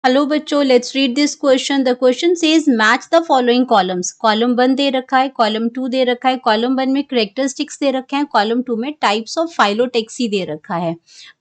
Hello बच्चों, let's read this question. The question says match the following columns. Column 1 दे रखा है, column 2 दे रखा है, कॉलम 1 में करेक्टरिस्टिक्स दे रखे हैं, कॉलम 2 में टाइप्स ऑफ फाइलोटेक्सी दे रखा है।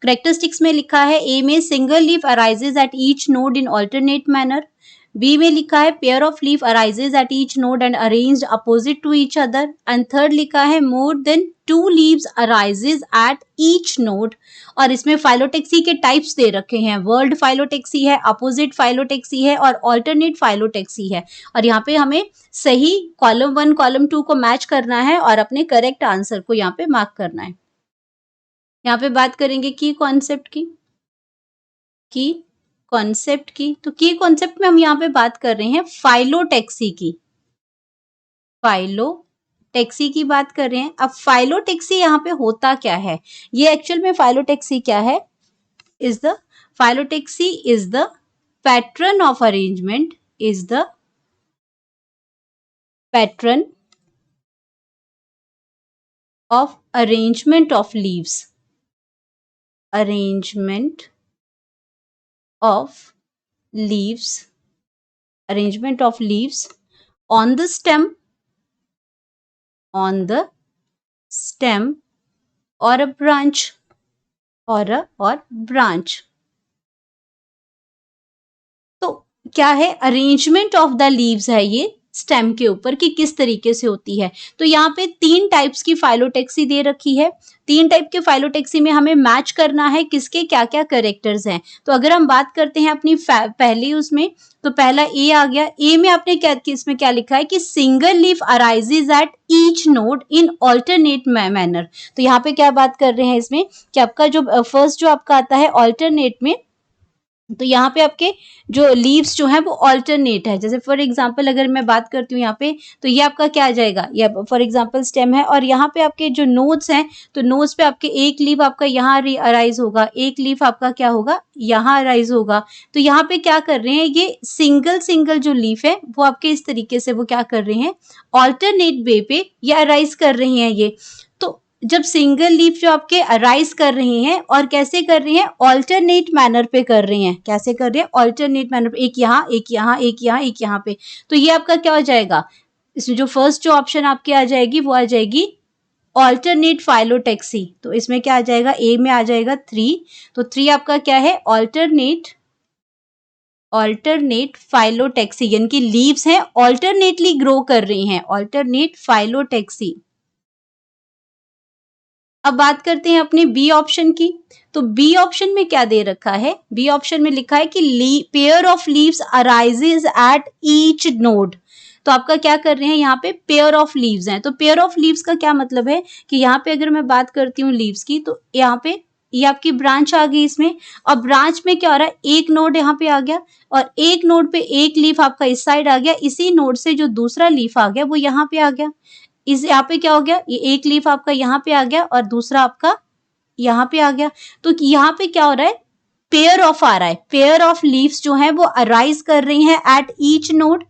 करेक्टरिस्टिक्स में लिखा है ए में single leaf arises at each node in alternate manner. B में लिखा है pair of leaf arises at each node and arranged opposite to each other. And third लिखा है more than 2 leaves arises at each node. और इसमें phyllotaxy के types दे रखे हैं, वर्ल्ड फाइलोटेक्सी है, अपोजिट फाइलोटेक्सी है और ऑल्टरनेट फाइलोटेक्सी है। और यहाँ पे हमें सही कॉलम 1 कॉलम 2 को मैच करना है और अपने करेक्ट आंसर को यहाँ पे मार्क करना है। यहाँ पे बात करेंगे की कॉन्सेप्ट की। तो की कॉन्सेप्ट में हम यहाँ पे बात कर रहे हैं फाइलोटेक्सी की। फाइलोटेक्सी की बात कर रहे हैं। अब फाइलोटेक्सी यहाँ पे होता क्या है, ये एक्चुअल में फाइलोटेक्सी क्या है, is the phyllotaxy is the pattern of arrangement of leaves on the stem or a branch तो क्या है, अरेंजमेंट ऑफ द लीव्स है ये स्टेम के ऊपर कि किस तरीके से होती है। तो यहाँ पे 3 टाइप्स की फाइलोटेक्सी दे रखी है। 3 टाइप के फाइलोटेक्सी में हमें मैच करना है किसके क्या क्या कैरेक्टर्स हैं। तो अगर हम बात करते हैं अपनी पहली उसमें, तो पहला ए आ गया। ए में आपने क्या, इसमें क्या लिखा है कि single leaf arises at each node in alternate manner. तो यहाँ पे क्या बात कर रहे हैं इसमें कि आपका जो फर्स्ट जो आपका आता है ऑल्टरनेट में, तो यहाँ पे आपके जो लीव्स जो है वो ऑल्टरनेट है। जैसे फॉर एग्जांपल अगर मैं बात करती हूँ यहाँ पे, तो ये आपका क्या आ जाएगा, ये फॉर एग्जांपल स्टेम है और यहाँ पे आपके जो नोड्स हैं, तो नोड्स पे आपके एक लीफ आपका यहाँ अराइज होगा, एक लीफ आपका क्या होगा यहाँ अराइज होगा। तो यहाँ पे क्या कर रहे हैं, ये सिंगल जो लीफ है वो आपके इस तरीके से वो क्या कर रहे हैं, ऑल्टरनेट वे पे ये अराइज कर रही हैं ये। तो जब सिंगल लीफ जो आपके अराइज कर रहे हैं और कैसे कर रहे हैं, ऑल्टरनेट मैनर पे कर रहे हैं। कैसे कर रहे हैं, ऑल्टरनेट मैनर पे, एक यहाँ एक यहाँ एक यहाँ एक यहाँ पे। तो ये आपका क्या हो जाएगा, इसमें जो फर्स्ट जो ऑप्शन आपके आ जाएगी वो आ जाएगी ऑल्टरनेट फाइलोटेक्सी। तो इसमें क्या आ जाएगा, ए में आ जाएगा 3। तो 3 आपका क्या है, ऑल्टरनेट फाइलोटेक्सी, यानी कि लीव्स हैं ऑल्टरनेटली ग्रो कर रही हैं, ऑल्टरनेट फाइलोटेक्सी। अब बात करते हैं अपने बी ऑप्शन की। तो बी ऑप्शन में क्या दे रखा है, बी ऑप्शन में लिखा है कि pair of leaves arises at each node. तो आपका क्या कर रहे हैं, यहाँ पे पेयर ऑफ लीव्स हैं। तो पेयर ऑफ लीव्स का क्या मतलब है कि यहाँ पे अगर मैं बात करती हूँ लीव्स की, तो यहाँ पे ये आपकी ब्रांच आ गई इसमें। और ब्रांच में क्या हो रहा है, एक नोड यहाँ पे आ गया और एक नोड पे एक लीफ आपका इस साइड आ गया, इसी नोड से जो दूसरा लीफ आ गया वो यहाँ पे आ गया। इस यहाँ पे क्या हो गया, ये एक लीफ आपका यहाँ पे आ गया और दूसरा आपका यहाँ पे आ गया। तो यहाँ पे क्या हो रहा है, पेयर ऑफ आ रहा है, पेयर ऑफ लीव्स जो है वो अराइज कर रही हैं एट ईच नोड।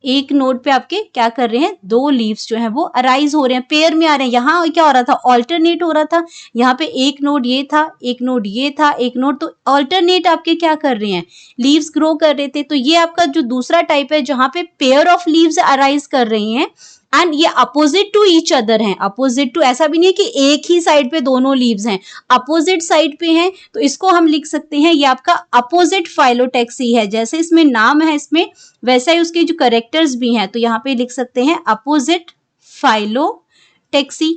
एक नोड पे आपके क्या कर रहे हैं, 2 लीव्स जो है वो अराइज हो रहे हैं, पेयर में आ रहे हैं। यहाँ क्या हो रहा था, ऑल्टरनेट हो रहा था। यहाँ पे एक नोड ये था, एक नोड ये था, एक नोड, तो ऑल्टरनेट आपके क्या कर रहे हैं, लीव्स ग्रो कर रहे थे। तो ये आपका जो दूसरा टाइप है जहाँ पे पेयर ऑफ लीव्स अराइज कर रही हैं एंड ये अपोजिट टू ईच अदर हैं। अपोजिट टू ऐसा भी नहीं है कि एक ही साइड पे दोनों लीव्स हैं, अपोजिट साइड पे हैं। तो इसको हम लिख सकते हैं ये आपका अपोजिट फाइलोटेक्सी है। जैसे इसमें नाम है इसमें, वैसा ही उसके जो करेक्टर्स भी हैं। तो यहाँ पे लिख सकते हैं अपोजिट फाइलोटेक्सी।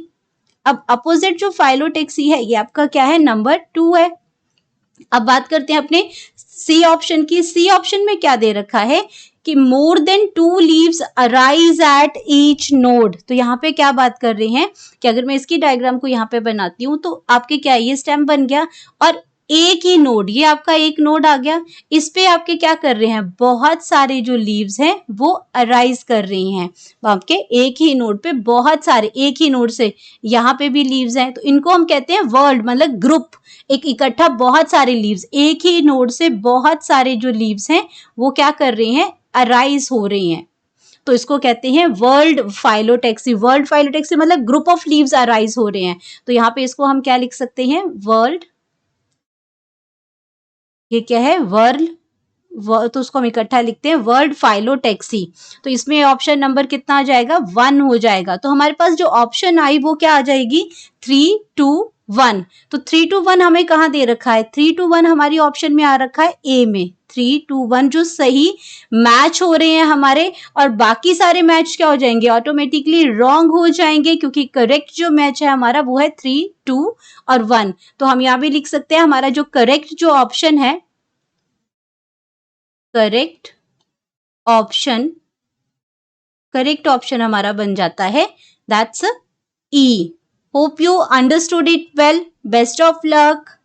अब अपोजिट जो फाइलोटेक्सी है ये आपका क्या है, नंबर 2 है। अब बात करते हैं अपने सी ऑप्शन की। सी ऑप्शन में क्या दे रखा है कि मोर than 2 leaves arise at each node. तो यहाँ पे क्या बात कर रहे हैं कि अगर मैं इसकी डायग्राम को यहाँ पे बनाती हूँ, तो आपके क्या, ये स्टेम बन गया और एक ही नोड, ये आपका एक नोड आ गया, इस पे आपके क्या कर रहे हैं, बहुत सारे जो लीव्स हैं वो अराइज कर रही हैं। आपके एक ही नोड पे बहुत सारे, एक ही नोड से यहाँ पे भी लीव्स हैं। तो इनको हम कहते हैं वर्ल्ड, मतलब ग्रुप, एक इकट्ठा बहुत सारे लीव्स, एक ही नोड से बहुत सारे जो लीव्स हैं वो क्या कर रहे हैं, अराइज हो रही हैं। तो इसको कहते हैं वर्ल्ड फाइलोटेक्सी। वर्ल्ड फाइलोटेक्सी मतलब ग्रुप ऑफ लीव्स अराइज हो रहे हैं। तो यहाँ पे इसको हम क्या लिख सकते हैं, वर्ल्ड, ये क्या है, तो उसको हम इकट्ठा लिखते हैं वर्ड फाइलोटैक्सी। तो इसमें ऑप्शन नंबर कितना आ जाएगा 1 हो जाएगा। तो हमारे पास जो ऑप्शन आई वो क्या आ जाएगी 3, 2, 1। तो 3, 2, 1 हमें कहाँ दे रखा है 3, 2, 1 हमारी ऑप्शन में आ रखा है ए में। 3, 2, 1 जो सही मैच हो रहे हैं हमारे, और बाकी सारे मैच क्या हो जाएंगे ऑटोमेटिकली रॉन्ग हो जाएंगे, क्योंकि करेक्ट जो मैच है हमारा वो है 3, 2 और 1। तो हम यहाँ भी लिख सकते हैं हमारा जो करेक्ट जो ऑप्शन है, करेक्ट ऑप्शन हमारा बन जाता है that's E. Hope you understood it well. Best of luck.